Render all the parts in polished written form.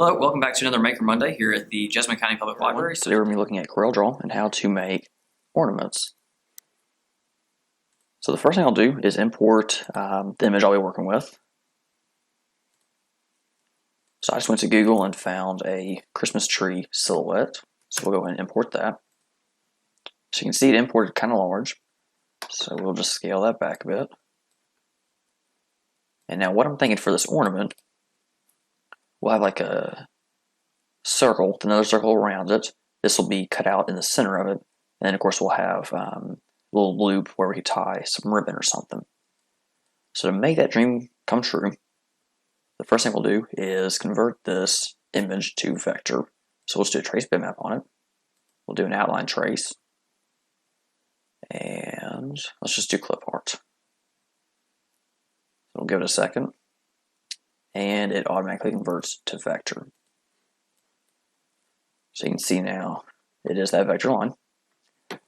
Hello, welcome back to another Maker Monday here at the Jessamine County Public Library. Today we're going to be looking at CorelDRAW and how to make ornaments. So the first thing I'll do is import the image I'll be working with. So I just went to Google and found a Christmas tree silhouette. So we'll go ahead and import that. So you can see it imported kind of large. So we'll just scale that back a bit. And now what I'm thinking for this ornament, we'll have like a circle with another circle around it. This will be cut out in the center of it. And then of course we'll have a little loop where we could tie some ribbon or something. So to make that dream come true, the first thing we'll do is convert this image to vector. So let's do a trace bitmap on it. We'll do an outline trace. And let's just do clip art. We'll give it a second. And it automatically converts to vector. So you can see now it is that vector line. I'm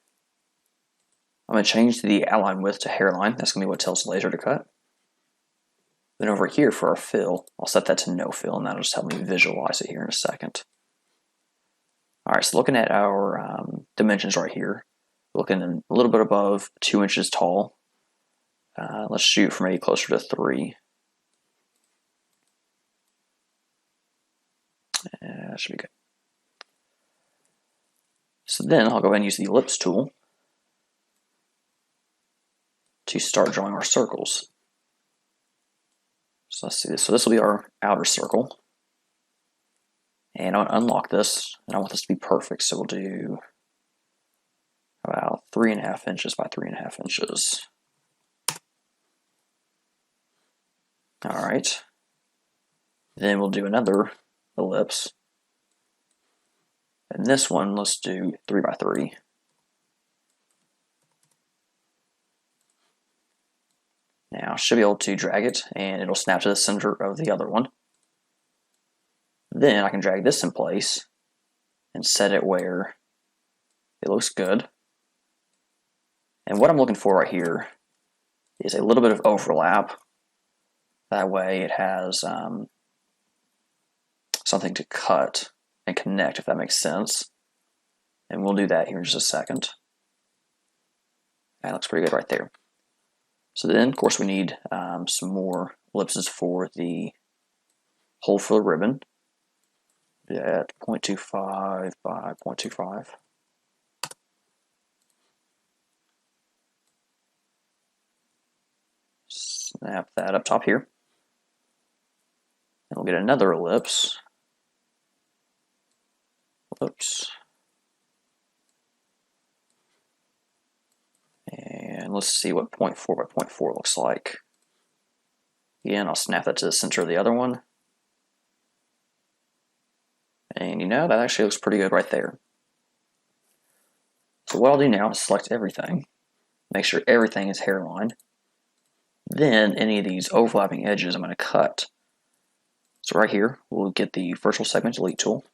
going to change the outline width to hairline. That's going to be what tells the laser to cut. Then over here for our fill, I'll set that to no fill, and that'll just help me visualize it here in a second. Alright, so looking at our dimensions right here, looking a little bit above 2 inches tall. Let's shoot for maybe closer to 3. That should be good. So then I'll go ahead and use the ellipse tool to start drawing our circles. So let's see this. So this will be our outer circle. And I'm going to unlock this, and I want this to be perfect. So we'll do about 3.5 inches by 3.5 inches. Alright. Then we'll do another ellipse. And this one, let's do 3 by 3. Now I should be able to drag it and it'll snap to the center of the other one. Then I can drag this in place and set it where it looks good. And what I'm looking for right here is a little bit of overlap. That way it has something to cut and connect, if that makes sense. And we'll do that here in just a second. That looks pretty good right there. So then, of course, we need some more ellipses for the hole for the ribbon. At 0.25 by 0.25. Snap that up top here. And we'll get another ellipse. Oops. And let's see what 0.4 by 0.4 looks like. Again, I'll snap that to the center of the other one. And you know, that actually looks pretty good right there. So what I'll do now is select everything. Make sure everything is hairline. Then any of these overlapping edges I'm going to cut. So right here, we'll get the virtual segment delete tool.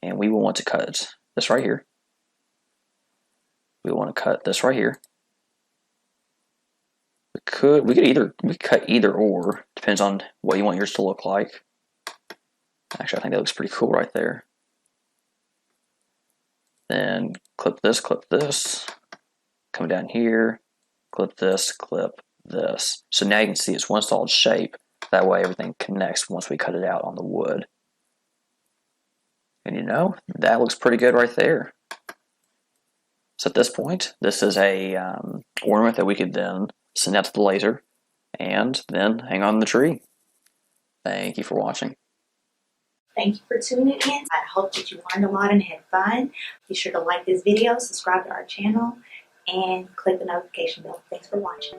And we will want to cut this right here. We want to cut this right here. We could cut either or, depends on what you want yours to look like. Actually, I think that looks pretty cool right there. Then clip this, come down here, clip this. So now you can see it's one solid shape. That way everything connects once we cut it out on the wood. And you know, that looks pretty good right there. So at this point, this is a ornament that we could then send out to the laser and then hang on the tree. Thank you for watching. Thank you for tuning in. I hope that you learned a lot and had fun. Be sure to like this video, subscribe to our channel, and click the notification bell. Thanks for watching.